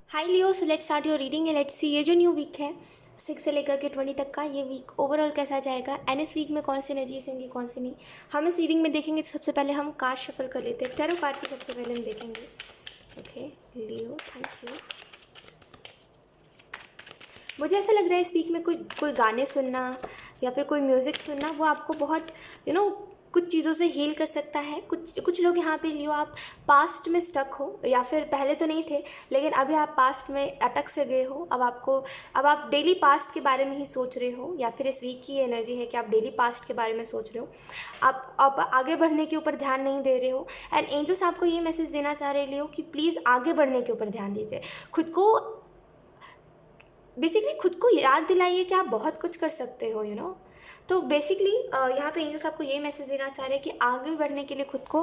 High Leo, so let's start your reading and let's see ये जो new week है 6 से लेकर के 20 तक का, ये वीक ओवरऑल कैसा जाएगा एंड इस वीक में कौन सी एनर्जीज होंगी कौन सी नहीं, हम इस रीडिंग में देखेंगे। तो सबसे पहले हम कार्ड शफल कर लेते हैं। टैरो कार्ड से सबसे पहले हम देखेंगे। Okay Leo, thank you. मुझे ऐसा लग रहा है इस वीक में कोई कोई गाने सुनना या फिर कोई म्यूज़िक सुनना वो आपको बहुत कुछ चीज़ों से हील कर सकता है। कुछ कुछ लोग यहाँ पे लियो आप पास्ट में स्टक हो, या फिर पहले तो नहीं थे लेकिन अभी आप पास्ट में अटक से गए हो। अब आप डेली पास्ट के बारे में ही सोच रहे हो, या फिर इस वीक की एनर्जी है कि आप डेली पास्ट के बारे में सोच रहे हो। आप आगे बढ़ने के ऊपर ध्यान नहीं दे रहे हो एंड एंजल्स आपको ये मैसेज देना चाह रहे लियो कि प्लीज़ आगे बढ़ने के ऊपर ध्यान दीजिए। खुद को बेसिकली खुद को याद दिलाइए कि आप बहुत कुछ कर सकते हो तो बेसिकली यहाँ पे एंजल्स आपको ये मैसेज देना चाह रहे हैं कि आगे बढ़ने के लिए खुद को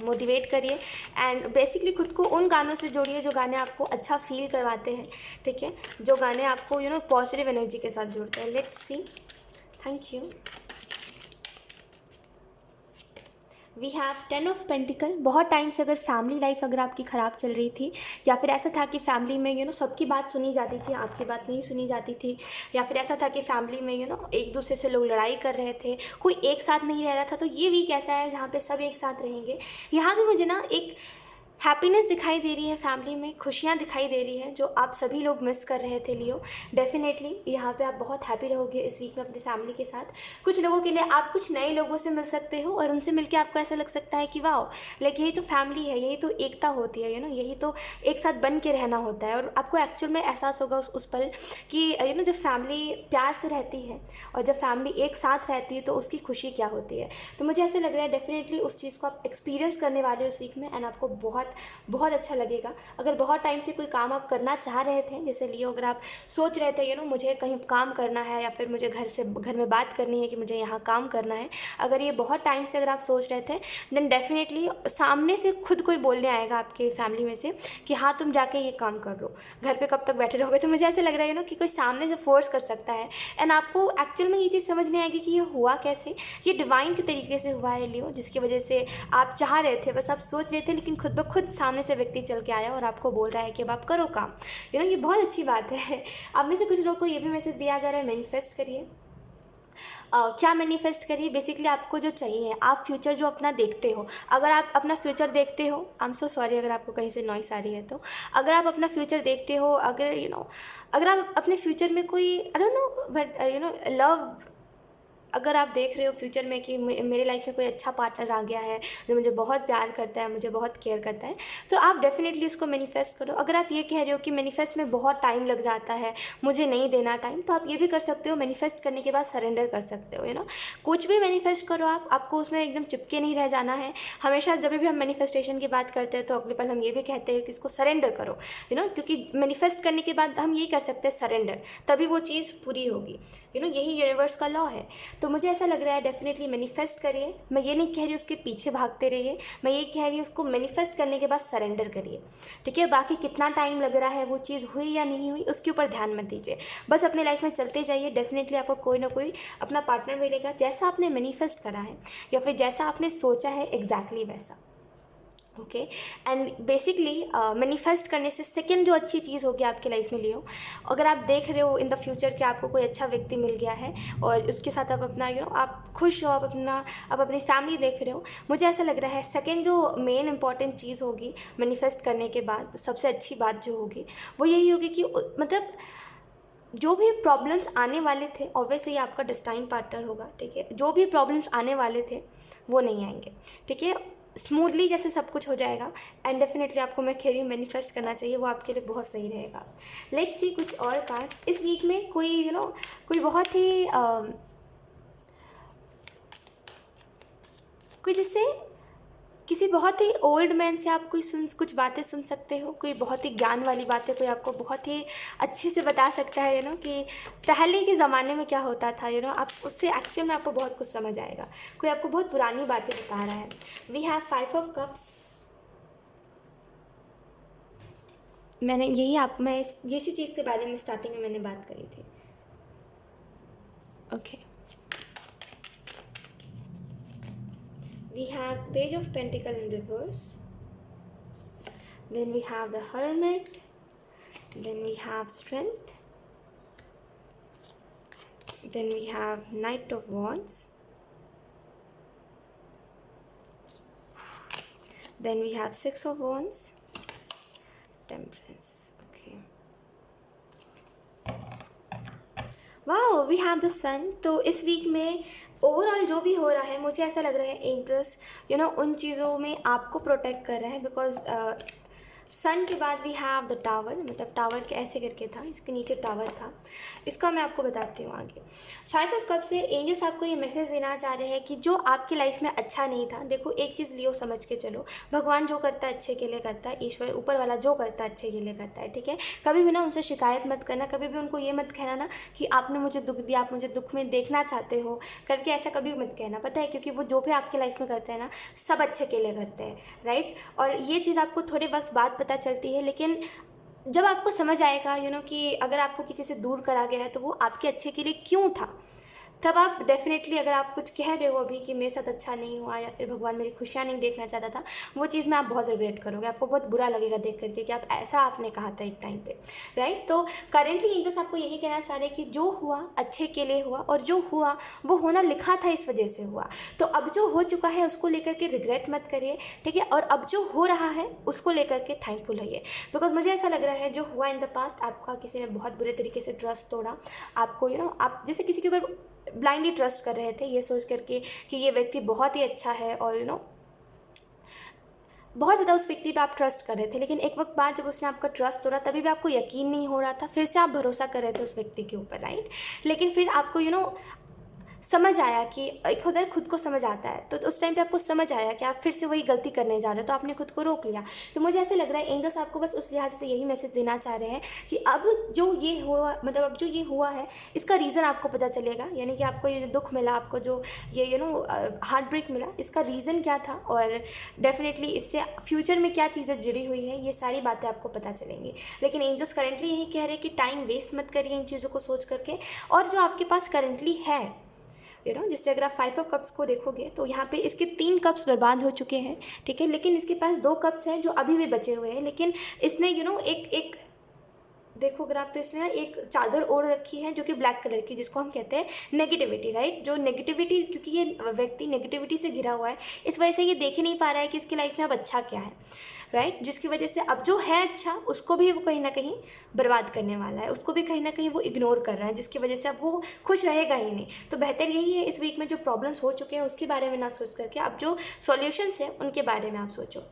मोटिवेट करिए एंड बेसिकली खुद को उन गानों से जोड़िए जो गाने आपको अच्छा फील करवाते हैं। ठीक है, जो गाने आपको पॉजिटिव एनर्जी के साथ जोड़ते हैं। Let's see. Thank you. We have 10 of pentacle. बहुत टाइम से अगर फैमिली लाइफ अगर आपकी ख़राब चल रही थी, या फिर ऐसा था कि फैमिली में सबकी बात सुनी जाती थी, आपकी बात नहीं सुनी जाती थी, या फिर ऐसा था कि फैमिली में एक दूसरे से लोग लड़ाई कर रहे थे, कोई एक साथ नहीं रह रहा था, तो ये वीक ऐसा है जहाँ पे सब एक साथ रहेंगे। यहाँ भी मुझे एक हैप्पीनेस दिखाई दे रही है, फैमिली में खुशियाँ दिखाई दे रही हैं जो आप सभी लोग मिस कर रहे थे लियो। डेफिनेटली यहाँ पे आप बहुत हैप्पी रहोगे इस वीक में अपनी फैमिली के साथ। कुछ लोगों के लिए आप कुछ नए लोगों से मिल सकते हो और उनसे मिलके आपको ऐसा लग सकता है कि वाह, लाइक यही तो फैमिली है, यही तो एकता होती है, यही तो एक साथ बन के रहना होता है। और आपको एक्चुअल में एहसास होगा उस पल कि जब फैमिली प्यार से रहती है और जब फैमिली एक साथ रहती है तो उसकी खुशी क्या होती है। तो मुझे ऐसे लग रहा है डेफिनेटली उस चीज़ को आप एक्सपीरियंस करने वाले हो उस वीक में एंड आपको बहुत बहुत अच्छा लगेगा। अगर बहुत टाइम से कोई काम आप करना चाह रहे थे, जैसे लियो अगर आप सोच रहे थे मुझे कहीं काम करना है या फिर मुझे घर में बात करनी है कि मुझे यहाँ काम करना है, अगर ये बहुत टाइम से अगर आप सोच रहे थे देन डेफिनेटली सामने से खुद कोई बोलने आएगा आपके फैमिली में से कि हाँ तुम जाके ये काम कर लो। घर पे कब तक बैठे रहोगे। तो मुझे ऐसा लग रहा है कि कोई सामने से फोर्स कर सकता है एंड आपको एक्चुअल में ये चीज़ समझ नहीं आएगी कि ये हुआ कैसे। ये डिवाइन के तरीके से हुआ है लियो, जिसकी वजह से आप चाह रहे थे, बस आप सोच रहे थे, लेकिन खुद ब खुद सामने से व्यक्ति चल के आया और आपको बोल रहा है कि अब आप करो काम। ये बहुत अच्छी बात है। आप में से कुछ लोगों को ये भी मैसेज दिया जा रहा है मैनिफेस्ट करिए। क्या मैनिफेस्ट करिए, बेसिकली आपको जो चाहिए, आप फ्यूचर जो अपना देखते हो, अगर आप अपना फ्यूचर देखते हो, आई एम सो सॉरी अगर आपको कहीं से नॉइस आ रही है, तो अगर आप अपना फ्यूचर देखते हो, अगर अगर आप अपने फ्यूचर में कोई I don't know but love, अगर आप देख रहे हो फ्यूचर में कि मेरे लाइफ में कोई अच्छा पार्टनर आ गया है जो मुझे बहुत प्यार करता है, मुझे बहुत केयर करता है, तो आप डेफिनेटली उसको मैनिफेस्ट करो। अगर आप ये कह रहे हो कि मैनिफेस्ट में बहुत टाइम लग जाता है, मुझे नहीं देना टाइम, तो आप ये भी कर सकते हो, मैनिफेस्ट करने के बाद सरेंडर कर सकते हो। कुछ भी मैनिफेस्ट करो आपको उसमें एकदम चिपके नहीं रह जाना है। हमेशा जब भी हम मैनिफेस्टेशन की बात करते हैं तो अगले पल हम ये भी कहते हैं कि इसको सरेंडर करो, क्योंकि मैनिफेस्ट करने के बाद हम ये कर सकते हैं सरेंडर, तभी वो चीज़ पूरी होगी। यही यूनिवर्स का लॉ है। तो मुझे ऐसा लग रहा है डेफिनेटली मैनिफेस्ट करिए। मैं ये नहीं कह रही उसके पीछे भागते रहिए, मैं ये कह रही हूँ उसको मैनिफेस्ट करने के बाद सरेंडर करिए। ठीक है, बाकी कितना टाइम लग रहा है, वो चीज़ हुई या नहीं हुई, उसके ऊपर ध्यान मत दीजिए, बस अपने लाइफ में चलते जाइए। डेफिनेटली आपको कोई ना कोई अपना पार्टनर मिलेगा जैसा आपने मैनिफेस्ट करा है या फिर जैसा आपने सोचा है एग्जैक्टली वैसा। ओके, एंड बेसिकली मैनिफेस्ट करने से सेकंड जो अच्छी चीज़ होगी आपकी लाइफ में लियो, अगर आप देख रहे हो इन द फ्यूचर कि आपको कोई अच्छा व्यक्ति मिल गया है और उसके साथ आप अपना आप खुश हो, आप अपनी फैमिली देख रहे हो, मुझे ऐसा लग रहा है सेकंड जो मेन इंपॉर्टेंट चीज़ होगी मैनिफेस्ट करने के बाद, सबसे अच्छी बात जो होगी वो यही होगी कि मतलब जो भी प्रॉब्लम्स आने वाले थे, ऑब्वियसली आपका डिस्टाइन पार्टनर होगा। ठीक है, जो भी प्रॉब्लम्स आने वाले थे वो नहीं आएंगे। ठीक है, स्मूथली जैसे सब कुछ हो जाएगा एंड डेफिनेटली आपको मैं कह रही हूँ मैनिफेस्ट करना चाहिए, वो आपके लिए बहुत सही रहेगा। लेट्स सी कुछ और कार्ड्स। इस वीक में कोई कोई बहुत ही कोई जैसे किसी बहुत ही ओल्ड मैन से आप कुछ बातें सुन सकते हो, कोई बहुत ही ज्ञान वाली बातें कोई आपको बहुत ही अच्छे से बता सकता है कि पहले के ज़माने में क्या होता था। आप उससे एक्चुअल में आपको बहुत कुछ समझ आएगा। कोई आपको बहुत पुरानी बातें बता रहा है। We have 5 of cups. मैं इसी चीज़ के बारे में स्टार्टिंग में मैंने बात करी थी। Okay, we have page of pentacle in reverse, then we have the hermit, then we have strength, then we have Knight of Wands, then we have Six of Wands, Temperance. Okay, वाह, we have the सन। तो इस week में overall जो भी हो रहा है, मुझे ऐसा लग रहा है एंजल्स उन चीज़ों में आपको प्रोटेक्ट कर रहे हैं, बिकॉज सन के बाद वी हैव द टावर, मतलब टावर के ऐसे करके था, इसके नीचे टावर था, इसका मैं आपको बताती हूँ आगे। 5 ऑफ कप से एंजल्स आपको ये मैसेज देना चाह रहे हैं कि जो आपकी लाइफ में अच्छा नहीं था, देखो एक चीज़ लियो, समझ के चलो, भगवान जो करता है अच्छे के लिए करता है, ईश्वर ऊपर वाला जो करता है अच्छे के लिए करता है, ठीक है। कभी भी ना उनसे शिकायत मत करना, कभी भी उनको ये मत कहना ना कि आपने मुझे दुख दिया, आप मुझे दुख में देखना चाहते हो करके, ऐसा कभी मत कहना, पता है, क्योंकि वो जो भी आपकी लाइफ में करते हैं ना, सब अच्छे के लिए करते हैं, राइट। और ये चीज़ आपको थोड़े वक्त बाद पता चलती है, लेकिन जब आपको समझ आएगा कि अगर आपको किसी से दूर करा गया है तो वो आपके अच्छे के लिए क्यों था, तब आप डेफिनेटली, अगर आप कुछ कह रहे हो अभी कि मेरे साथ अच्छा नहीं हुआ या फिर भगवान मेरी खुशियाँ नहीं देखना चाहता था, वो चीज़ में आप बहुत रिग्रेट करोगे, आपको बहुत बुरा लगेगा देख करके कि आप ऐसा आपने कहा था एक टाइम पे, राइट। तो करेंटली एंजल्स आपको यही कहना चाह रहे हैं कि जो हुआ अच्छे के लिए हुआ, और जो हुआ वो होना लिखा था, इस वजह से हुआ। तो अब जो हो चुका है उसको लेकर के रिग्रेट मत करिए, ठीक है, और अब जो हो रहा है उसको लेकर के थैंकफुल रहिए, बिकॉज मुझे ऐसा लग रहा है जो हुआ इन द पास्ट, आपका किसी ने बहुत बुरे तरीके से ट्रस्ट तोड़ा आपको, आप जैसे किसी के ऊपर ब्लाइंडली ट्रस्ट कर रहे थे, ये सोच करके कि ये व्यक्ति बहुत ही अच्छा है, और बहुत ज़्यादा उस व्यक्ति पे आप ट्रस्ट कर रहे थे, लेकिन एक वक्त बाद जब उसने आपका ट्रस्ट तोड़ा, तभी भी आपको यकीन नहीं हो रहा था, फिर से आप भरोसा कर रहे थे उस व्यक्ति के ऊपर, राइट। लेकिन फिर आपको समझ आया कि एक होता है खुद को समझ आता है, तो उस टाइम पे आपको समझ आया कि आप फिर से वही गलती करने जा रहे हो, तो आपने खुद को रोक लिया। तो मुझे ऐसे लग रहा है एंजल्स आपको बस उस लिहाज से यही मैसेज देना चाह रहे हैं कि अब जो ये हुआ, मतलब अब जो ये हुआ है, इसका रीज़न आपको पता चलेगा, यानी कि आपको ये जो दुख मिला, आपको जो ये हार्ट ब्रेक मिला, इसका रीज़न क्या था, और डेफिनेटली इससे फ्यूचर में क्या चीज़ें जुड़ी हुई है, ये सारी बातें आपको पता चलेंगी। लेकिन एंजल्स करेंटली यही कह रहे हैं कि टाइम वेस्ट मत करिए इन चीज़ों को सोच करके, और जो आपके पास करेंटली है, जिससे अगर आप 5 ऑफ कप्स को देखोगे तो यहाँ पे इसके 3 कप्स बर्बाद हो चुके हैं, ठीक है, लेकिन इसके पास 2 कप्स हैं जो अभी भी बचे हुए हैं। लेकिन इसने एक देखो अगर आप, तो इसने एक चादर ओढ़ रखी है जो कि ब्लैक कलर की, जिसको हम कहते हैं नेगेटिविटी, राइट। जो नेगेटिविटी, क्योंकि ये व्यक्ति नेगेटिविटी से घिरा हुआ है, इस वजह से ये देख ही नहीं पा रहा है कि इसकी लाइफ में अब अच्छा क्या है, राइट। जिसकी वजह से अब जो है अच्छा, उसको भी वो कहीं ना कहीं बर्बाद करने वाला है, उसको भी कहीं ना कहीं वो इग्नोर कर रहा है, जिसकी वजह से अब वो खुश रहेगा ही नहीं। तो बेहतर यही है इस वीक में जो प्रॉब्लम्स हो चुके हैं उसके बारे में ना सोच करके अब जो सॉल्यूशंस हैं उनके बारे में आप सोचो,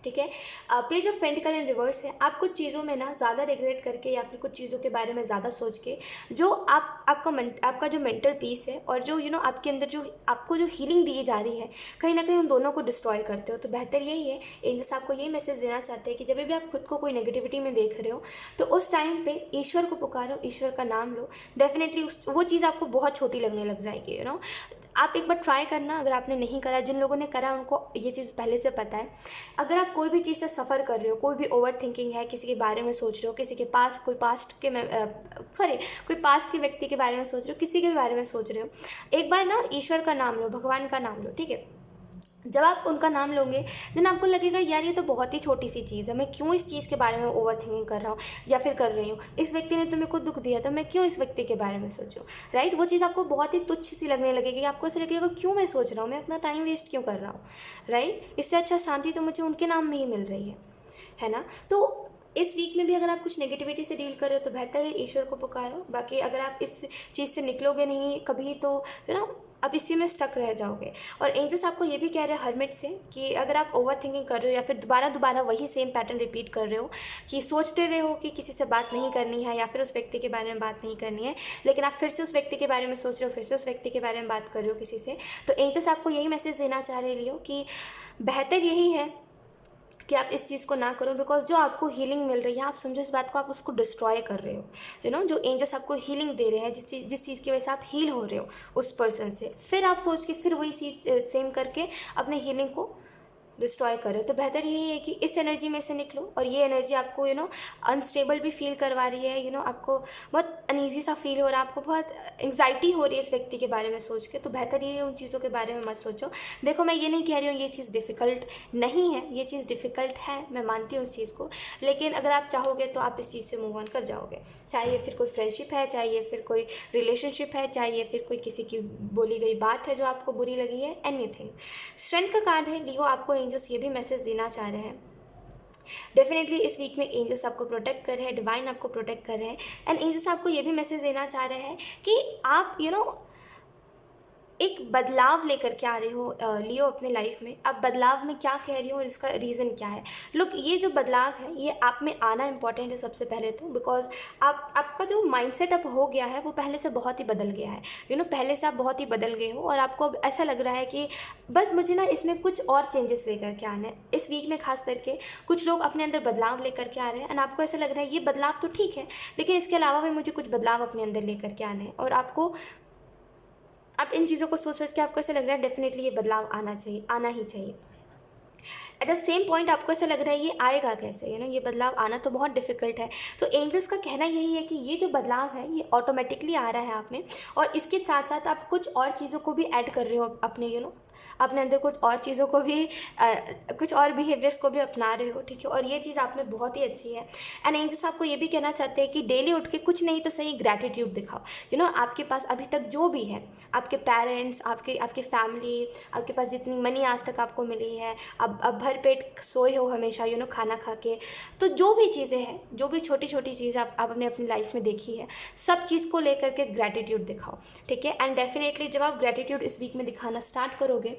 ठीक है। Page of pentacle in reverse है, आप कुछ चीज़ों में ना ज़्यादा रिग्रेट करके या फिर कुछ चीज़ों के बारे में ज़्यादा सोच के, जो आपका जो मेंटल पीस है और जो आपके अंदर जो आपको जो हीलिंग दी जा रही है, कहीं ना कहीं उन दोनों को डिस्ट्रॉय करते हो। तो बेहतर यही है, एंजल्स आपको यही मैसेज देना चाहते हैं कि जब भी आप खुद को कोई नेगेटिविटी में देख रहे हो, तो उस टाइम पे ईश्वर को पुकारो, ईश्वर का नाम लो, डेफिनेटली वो चीज़ आपको बहुत छोटी लगने लग जाएगी। आप एक बार ट्राई करना, अगर आपने नहीं करा, जिन लोगों ने करा उनको ये चीज़ पहले से पता है। अगर आप कोई भी चीज़ से सफ़र कर रहे हो, कोई भी ओवर थिंकिंग है, किसी के बारे में सोच रहे हो, किसी के पास कोई पास्ट के व्यक्ति के बारे में सोच रहे हो, किसी के भी बारे में सोच रहे हो, एक बार ना ईश्वर का नाम लो, भगवान का नाम लो, ठीक है। जब आप उनका नाम लोगे देन आपको लगेगा यार ये तो बहुत ही छोटी सी चीज़ है, मैं क्यों इस चीज़ के बारे में ओवर थिंकिंग कर रहा हूँ या फिर कर रही हूँ, इस व्यक्ति ने तो मेरे को दुख दिया तो मैं क्यों इस व्यक्ति के बारे में सोचूं, राइट। वो चीज़ आपको बहुत ही तुच्छ सी लगने लगेगी, आपको ऐसा लगेगा क्यों मैं सोच रहा हूँ, मैं अपना टाइम वेस्ट क्यों कर रहा हूँ, राइट। इससे अच्छा शांति तो मुझे उनके नाम में ही मिल रही है ना। तो इस वीक में भी अगर आप कुछ नेगेटिविटी से डील कर रहे हो तो बेहतर है ईश्वर को पुकारो। बाकी अगर आप इस चीज़ से निकलोगे नहीं कभी तो आप इसी में स्टक रह जाओगे। और एंजल्स आपको ये भी कह रहे हैं हर्मिट से कि अगर आप ओवर थिंकिंग कर रहे हो या फिर दोबारा वही सेम पैटर्न रिपीट कर रहे हो कि सोचते रहे हो कि किसी से बात नहीं करनी है या फिर उस व्यक्ति के बारे में बात नहीं करनी है, लेकिन आप फिर से उस व्यक्ति के बारे में सोच रहे हो, फिर से उस व्यक्ति के बारे में बात कर रहे हो किसी से, तो एंजल्स आपको यही मैसेज देना चाह रहे लियो कि बेहतर यही है कि आप इस चीज़ को ना करो। बिकॉज जो आपको हीलिंग मिल रही है, आप समझो इस बात को, आप उसको डिस्ट्रॉय कर रहे हो। जो एंजल्स आपको हीलिंग दे रहे हैं, जिस चीज़ की वजह से आप हील हो रहे हो उस पर्सन से, फिर आप सोच के फिर वही चीज़ सेम करके अपने हीलिंग को डिस्ट्रॉय कर रहे हो। तो बेहतर यही है कि इस एनर्जी में से निकलो, और ये एनर्जी आपको अनस्टेबल भी फील करवा रही है, आपको बहुत अनईजी सा फील हो रहा है, आपको बहुत एंग्जाइटी हो रही है इस व्यक्ति के बारे में सोच के। तो बेहतर ये है उन चीज़ों के बारे में मत सोचो। देखो, मैं ये नहीं कह रही हूँ ये चीज़ डिफ़िकल्ट नहीं है, ये चीज़ डिफ़िकल्ट है, मैं मानती हूँ उस चीज़ को, लेकिन अगर आप चाहोगे तो आप इस चीज़ से मूव ऑन कर जाओगे। चाहे ये फिर कोई फ्रेंडशिप है, चाहे ये फिर कोई रिलेशनशिप है, चाहे ये फिर कोई किसी की बोली गई बात है जो आपको बुरी लगी है, एनीथिंग। स्ट्रेंथ का कार्ड है लियो, आपको एंजल्स ये भी मैसेज देना चाह रहे हैं। डेफिनेटली इस वीक में एंजल्स आपको प्रोटेक्ट कर रहे हैं, डिवाइन आपको प्रोटेक्ट कर रहे हैं, एंड एंजल्स आपको ये भी मैसेज देना चाह रहे हैं कि आप एक बदलाव लेकर के आ रहे हो लियो अपने लाइफ में। अब बदलाव में क्या कह रही हो और इसका रीज़न क्या है? लुक, ये जो बदलाव है ये आप में आना इंपॉर्टेंट है सबसे पहले तो, बिकॉज आपका जो माइंडसेट अब हो गया है वो पहले से बहुत ही बदल गया है। पहले से आप बहुत ही बदल गए हो, और आपको अब ऐसा लग रहा है कि बस मुझे ना इसमें कुछ और चेंजेस लेकर के आना है। इस वीक में खास करके कुछ लोग अपने अंदर बदलाव लेकर के आ रहे हैं, एंड आपको ऐसा लग रहा है ये बदलाव तो ठीक है, लेकिन इसके अलावा भी मुझे कुछ बदलाव अपने अंदर लेकर के आना है। और आप इन चीज़ों को सोच के आपको ऐसा लग रहा है डेफिनेटली ये बदलाव आना चाहिए, आना ही चाहिए। एट द सेम पॉइंट आपको ऐसा लग रहा है ये आएगा कैसे, ये बदलाव आना तो बहुत डिफिकल्ट है। तो एंजल्स का कहना यही है कि ये जो बदलाव है ये ऑटोमेटिकली आ रहा है आप में, और इसके साथ साथ आप कुछ और चीज़ों को भी ऐड कर रहे हो अपने अपने अंदर, कुछ और चीज़ों को भी कुछ और बिहेवियर्स को भी अपना रहे हो, ठीक है। और ये चीज़ आप में बहुत ही अच्छी है। एंड एंजल्स आपको ये भी कहना चाहते हैं कि डेली उठ के कुछ नहीं तो सही ग्रैटिट्यूड दिखाओ। आपके पास अभी तक जो भी है, आपके पेरेंट्स, आपके फैमिली, आपके पास जितनी मनी आज तक आपको मिली है, अब भर पेट सोए हो हमेशा खाना खा के, तो जो भी चीज़ें हैं, जो भी छोटी छोटी चीज़ आपने अपनी लाइफ में देखी है, सब चीज़ को लेकर के ग्रैटिट्यूड दिखाओ, ठीक है। एंड डेफिनेटली जब आप ग्रैटिट्यूड इस वीक में दिखाना स्टार्ट करोगे,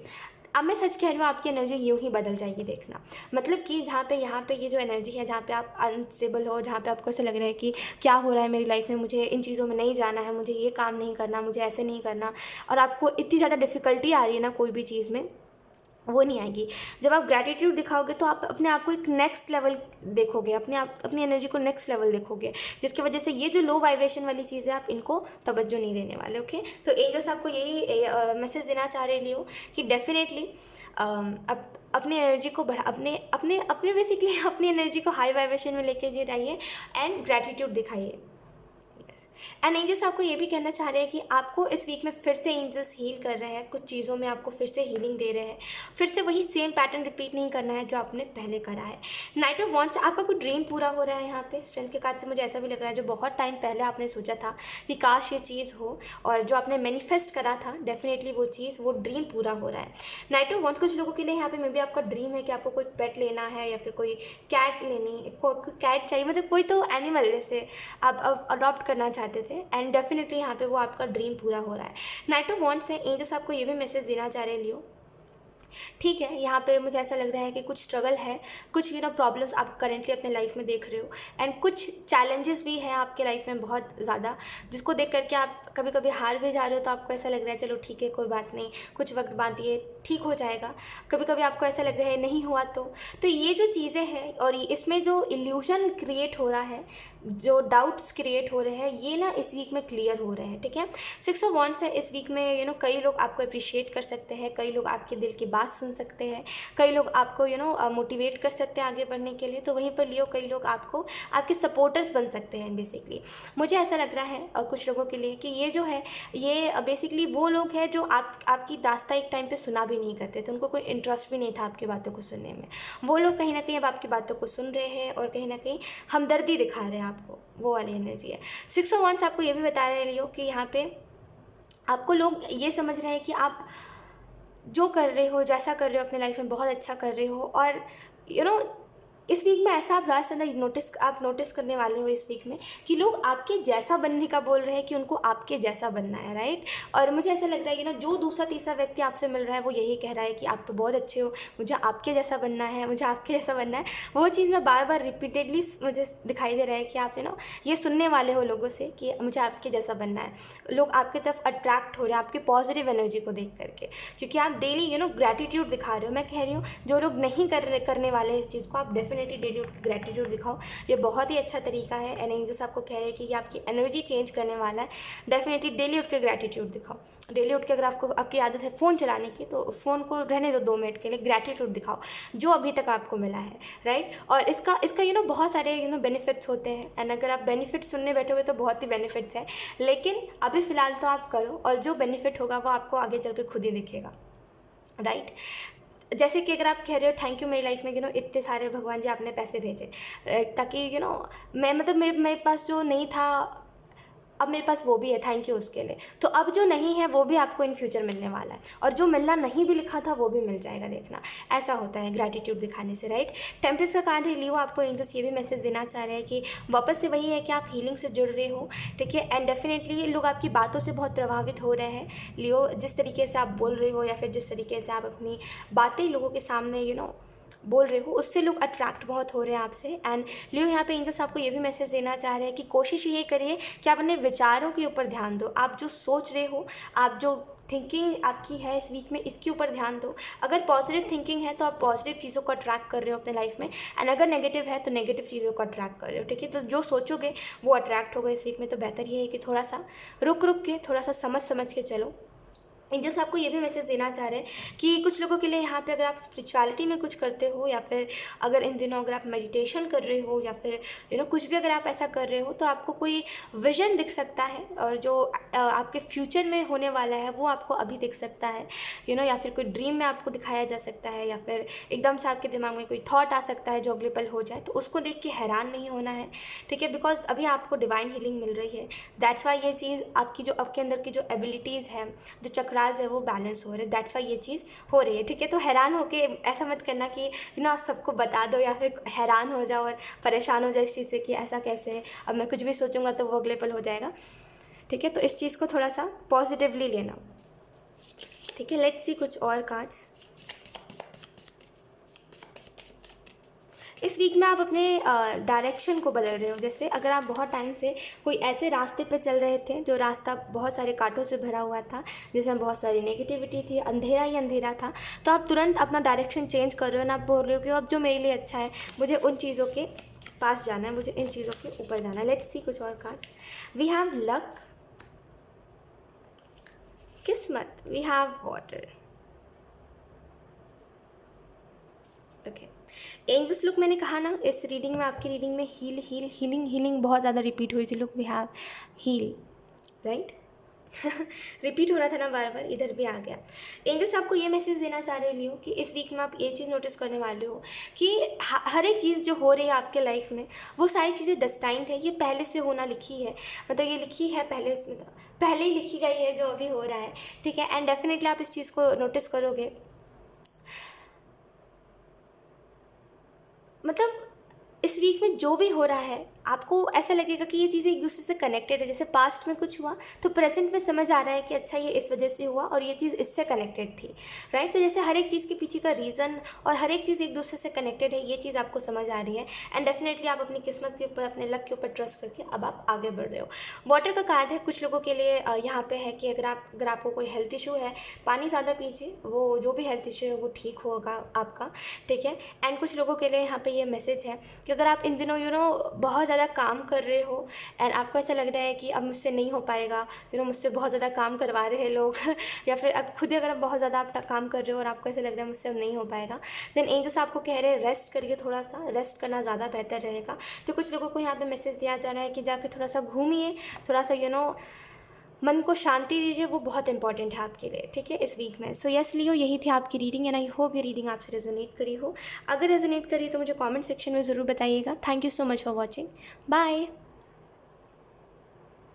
अब मैं सच कह रही हूँ आपकी एनर्जी यूँ ही बदल जाएगी, देखना। मतलब कि यहाँ पे ये जो एनर्जी है, जहाँ पे आप अनस्टेबल हो, जहाँ पे आपको ऐसा लग रहा है कि क्या हो रहा है मेरी लाइफ में, मुझे इन चीज़ों में नहीं जाना है, मुझे ये काम नहीं करना, मुझे ऐसे नहीं करना, और आपको इतनी ज़्यादा डिफ़िकल्टी आ रही है ना कोई भी चीज़ में, वो नहीं आएगी। जब आप ग्रैटिट्यूड दिखाओगे तो आप अपने आप को एक नेक्स्ट लेवल देखोगे, अपनी एनर्जी को नेक्स्ट लेवल देखोगे, जिसकी वजह से ये जो लो वाइब्रेशन वाली चीज़ें आप इनको तवज्जो नहीं देने वाले, ओके। तो एंजल्स आपको यही मैसेज देना चाह रहे लियो कि डेफिनेटली अपनी एनर्जी को बढ़ा, अपने बेसिकली अपनी एनर्जी को हाई वाइब्रेशन में लेके जाइए एंड ग्रैटिट्यूड दिखाइए। एंड एंजल्स आपको ये भी कहना चाह रहे हैं कि आपको इस वीक में फिर से एंजल्स हील कर रहे हैं, कुछ चीज़ों में आपको फिर से हीलिंग दे रहे हैं, फिर से वही सेम पैटर्न रिपीट नहीं करना है जो आपने पहले करा है। नाइट ऑफ वॉन्ड्स, आपका कोई ड्रीम पूरा हो रहा है यहाँ पे। स्ट्रेंथ के कार्ड से मुझे ऐसा भी लग रहा है जो बहुत टाइम पहले आपने सोचा था कि काश ये चीज़ हो, और जो आपने मैनिफेस्ट करा था, डेफिनेटली वो ड्रीम पूरा हो रहा है। नाइट ऑफ वॉन्ड्स, कुछ लोगों के लिए यहाँ पे मे बी आपका ड्रीम है कि आपको कोई पेट लेना है, या फिर कोई कैट कैट चाहिए, मतलब कोई तो एनिमल जैसे आप अडॉप्ट करना चाहते थे, एंड डेफिनेटली यहाँ पे वो आपका ड्रीम पूरा हो रहा है। नाइट ऑफ वॉन्ड्स है, एंजल्स आपको ये भी मैसेज देना चाह रहे हैं लियो, ठीक है। यहाँ पे मुझे ऐसा लग रहा है कि कुछ स्ट्रगल है, कुछ प्रॉब्लम्स आप करेंटली अपने लाइफ में देख रहे हो, एंड कुछ चैलेंजेस भी हैं आपके लाइफ में बहुत ज़्यादा, जिसको देख करके आप कभी कभी हार भी जा रहे हो। तो आपको ऐसा लग रहा है चलो ठीक है, कोई बात नहीं, कुछ वक्त बाद ये ठीक हो जाएगा। कभी कभी आपको ऐसा लग रहा है नहीं हुआ तो ये जो चीज़ें हैं, और इसमें जो इल्यूजन क्रिएट हो रहा है, जो डाउट्स क्रिएट हो रहे हैं, ये ना इस वीक में क्लियर हो रहे हैं, ठीक है। 6 ऑफ वॉन्ड्स है, इस वीक में कई लोग आपको अप्रिशिएट कर सकते हैं, कई लोग आपके दिल की बात सुन सकते हैं, कई लोग आपको मोटिवेट कर सकते हैं आगे बढ़ने के लिए। तो वहीं पर लियो कई लोग आपको आपके सपोर्टर्स बन सकते हैं बेसिकली। मुझे ऐसा लग रहा है कुछ लोगों के लिए कि ये जो है ये बेसिकली वो लोग हैं जो आपकी दास्ता एक टाइम पे सुना भी नहीं करते थे, उनको कोई इंटरेस्ट भी नहीं था आपकी बातों को सुनने में। वो लोग कहीं ना कहीं अब आपकी बातों को सुन रहे हैं, और कहीं ना कहीं हमदर्दी दिखा रहे हैं आपको, वो वाली एनर्जी है। 6 ऑफ वॉन्ड्स आपको ये भी बता रहे हैं लियो कि यहाँ पे आपको लोग ये समझ रहे हैं कि आप जो कर रहे हो, जैसा कर रहे हो अपने लाइफ में, बहुत अच्छा कर रहे हो। और इस वीक में ऐसा आप ज़्यादा से ज़्यादा नोटिस करने वाले हो इस वीक में कि लोग आपके जैसा बनने का बोल रहे हैं, कि उनको आपके जैसा बनना है, राइट। और मुझे ऐसा लगता है कि जो दूसरा तीसरा व्यक्ति आपसे मिल रहा है वो यही कह रहा है कि आप तो बहुत अच्छे हो, मुझे आपके जैसा बनना है, मुझे आपके जैसा बनना है। वो चीज़ में बार बार रिपीटेडली मुझे दिखाई दे रहा है कि आप ये सुनने वाले हो लोगों से कि मुझे आपके जैसा बनना है। लोग आपकी तरफ अट्रैक्ट हो रहे हैं आपकी पॉजिटिव एनर्जी को देख करके, क्योंकि आप डेली ग्रैटिट्यूड दिखा रहे हो। मैं कह रही हूँ जो लोग नहीं करने वाले इस चीज़ को, आप डेफिनेटली डेफिनेटली डेली उठ के ग्रेटिट्यूड दिखाओ। ये बहुत ही अच्छा तरीका है एंड एंजल्स आपको कह रहे हैं कि ये आपकी एनर्जी चेंज करने वाला है। डेफिनेटली डेली उठ के ग्रेटिट्यूड दिखाओ। डेली उठ के अगर आपको आपकी आदत है फ़ोन चलाने की तो फ़ोन को रहने दो 2 मिनट के लिए, ग्रेटिट्यूड दिखाओ जो अभी तक आपको मिला है, राइट। और इसका बहुत सारे बेनिफिट्स होते हैं एंड अगर आप बेनिफिट्स सुनने बैठोगे तो बहुत ही बेनिफिट्स हैं, लेकिन अभी फ़िलहाल तो आप करो और जो बेनिफिट होगा वो आपको आगे चल के खुद ही दिखेगा, राइट। जैसे कि अगर आप कह रहे हो थैंक यू मेरी लाइफ में इतने सारे भगवान जी आपने पैसे भेजे, ताकि मैं मेरे पास जो नहीं था अब मेरे पास वो भी है, थैंक यू उसके लिए। तो अब जो नहीं है वो भी आपको इन फ्यूचर मिलने वाला है और जो मिलना नहीं भी लिखा था वो भी मिल जाएगा, देखना। ऐसा होता है ग्रैटिट्यूड दिखाने से, राइट। टेम्परेचर का कार्ड है लियो, आपको एंजल्स ये भी मैसेज देना चाह रहे हैं कि वापस से वही है कि आप हीलिंग से जुड़ रहे हो, ठीक है। एंड डेफिनेटली ये लोग आपकी बातों से बहुत प्रभावित हो रहे हैं लियो, जिस तरीके से आप बोल रहे हो या फिर जिस तरीके से आप अपनी बातें लोगों के सामने बोल रहे हो, उससे लोग अट्रैक्ट बहुत हो रहे हैं आपसे। एंड लियो यहाँ पे एंजल्स आपको ये भी मैसेज देना चाह रहे हैं कि कोशिश ये करिए कि आप अपने विचारों के ऊपर ध्यान दो। आप जो सोच रहे हो, आप जो थिंकिंग आपकी है इस वीक में, इसके ऊपर ध्यान दो। अगर पॉजिटिव थिंकिंग है तो आप पॉजिटिव चीज़ों को अट्रैक्ट कर रहे हो अपने लाइफ में, एंड अगर नेगेटिव है तो नेगेटिव चीज़ों को अट्रैक्ट कर रहे हो, ठीक है। तो जो सोचोगे वो अट्रैक्ट होगा इस वीक में। तो बेहतर ये है कि थोड़ा सा रुक के, थोड़ा सा समझ के चलो। एंजल्स आपको ये भी मैसेज देना चाह रहे हैं कि कुछ लोगों के लिए यहाँ पे अगर आप स्पिरिचुअलिटी में कुछ करते हो या फिर अगर इन दिनों अगर आप मेडिटेशन कर रहे हो या फिर कुछ भी अगर आप ऐसा कर रहे हो तो आपको कोई विजन दिख सकता है और जो आपके फ्यूचर में होने वाला है वो आपको अभी दिख सकता है, या फिर कोई ड्रीम में आपको दिखाया जा सकता है या फिर एकदम से आपके दिमाग में कोई थॉट आ सकता है जो अवेलेबल हो जाए। तो उसको देख के हैरान नहीं होना है, ठीक है, बिकॉज अभी आपको डिवाइन हीलिंग मिल रही है। दैट्स वाई ये चीज़ आपकी जो आपके अंदर की जो एबिलिटीज़ है, जो चक्रास है वो बैलेंस हो रहे हैं। दैट्स वाई ये चीज़ हो रही है, ठीक है। तो हैरान होके ऐसा मत करना कि सबको बता दो या फिर हैरान हो जाओ और परेशान हो जाओ इस चीज़ से कि ऐसा कैसे है, अब मैं कुछ भी सोचूंगा तो वो अवेलेबल हो जाएगा, ठीक है। तो इस चीज़ को थोड़ा सा पॉजिटिवली लेना, ठीक है। लेट्स सी कुछ और कार्ड्स। इस वीक में आप अपने डायरेक्शन को बदल रहे हो। जैसे अगर आप बहुत टाइम से कोई ऐसे रास्ते पे चल रहे थे जो रास्ता बहुत सारे कांटों से भरा हुआ था, जिसमें बहुत सारी नेगेटिविटी थी, अंधेरा ही अंधेरा था, तो आप तुरंत अपना डायरेक्शन चेंज कर रहे हो ना। आप बोल रहे हो कि अब जो मेरे लिए अच्छा है, मुझे उन चीज़ों के पास जाना है, मुझे इन चीज़ों के ऊपर जाना है। लेट्स सी कुछ और कार्ड्स। वी हैव लक, किस्मत, we have water, okay. Angels look, मैंने कहा ना इस रीडिंग में, आपकी रीडिंग में हीलिंग बहुत ज़्यादा रिपीट हुई थी। Look we have heal, right. Repeat हो रहा था ना बार बार, इधर भी आ गया। एंजल्स आपको ये मैसेज देना चाह रहे हो कि इस वीक में आप ये चीज़ नोटिस करने वाले हो कि हर एक चीज़ जो हो रही है आपके लाइफ में वो सारी चीज़ें डेस्टाइन्ड है, ये पहले से होना लिखी है, मतलब ये लिखी है पहले ही लिखी गई है जो अभी हो रहा है, ठीक है। एंड डेफिनेटली आप इस चीज़ को नोटिस करोगे, मतलब इस वीक में जो भी हो रहा है आपको ऐसा लगेगा कि ये चीज़ें एक दूसरे से कनेक्टेड है। जैसे पास्ट में कुछ हुआ तो प्रेजेंट में समझ आ रहा है कि अच्छा ये इस वजह से हुआ और ये चीज़ इससे कनेक्टेड थी, राइट। तो जैसे हर एक चीज़ के पीछे का रीज़न और हर एक चीज़ एक दूसरे से कनेक्टेड है, ये चीज़ आपको समझ आ रही है। एंड डेफिनेटली आप अपनी किस्मत के ऊपर, अपने लक के ऊपर ट्रस्ट करके अब आप आगे बढ़ रहे हो। वाटर का कार्ड है, कुछ लोगों के लिए यहाँ पे है कि अगर आपको कोई हेल्थ इशू है, पानी ज़्यादा पीजिए, वो जो भी हेल्थ इशू है वो ठीक होगा आपका, ठीक है। एंड कुछ लोगों के लिए यहाँ पे ये मैसेज है कि अगर आप इन दिनों बहुत ज़्यादा काम कर रहे हो एंड आपको ऐसा लग रहा है कि अब मुझसे नहीं हो पाएगा, मुझसे बहुत ज़्यादा काम करवा रहे हैं लोग या फिर अब खुद ही अगर आप बहुत ज़्यादा आप काम कर रहे हो और आपको ऐसा लग रहा है मुझसे अब नहीं हो पाएगा, देन एंजल्स आपको कह रहे हैं रेस्ट करिए, थोड़ा सा रेस्ट करना ज़्यादा बेहतर रहेगा। तो कुछ लोगों को यहाँ पे मैसेज दिया जा रहा है कि जाकर थोड़ा सा घूमिए, थोड़ा सा मन को शांति दीजिए, वो बहुत इंपॉर्टेंट है आपके लिए, ठीक है, इस वीक में। सो यस लियो, यही थी आपकी रीडिंग एंड आई होप ये रीडिंग आपसे रेजोनेट करी हो। अगर रेजोनेट करी तो मुझे कमेंट सेक्शन में ज़रूर बताइएगा। Thank you so much for watching, bye.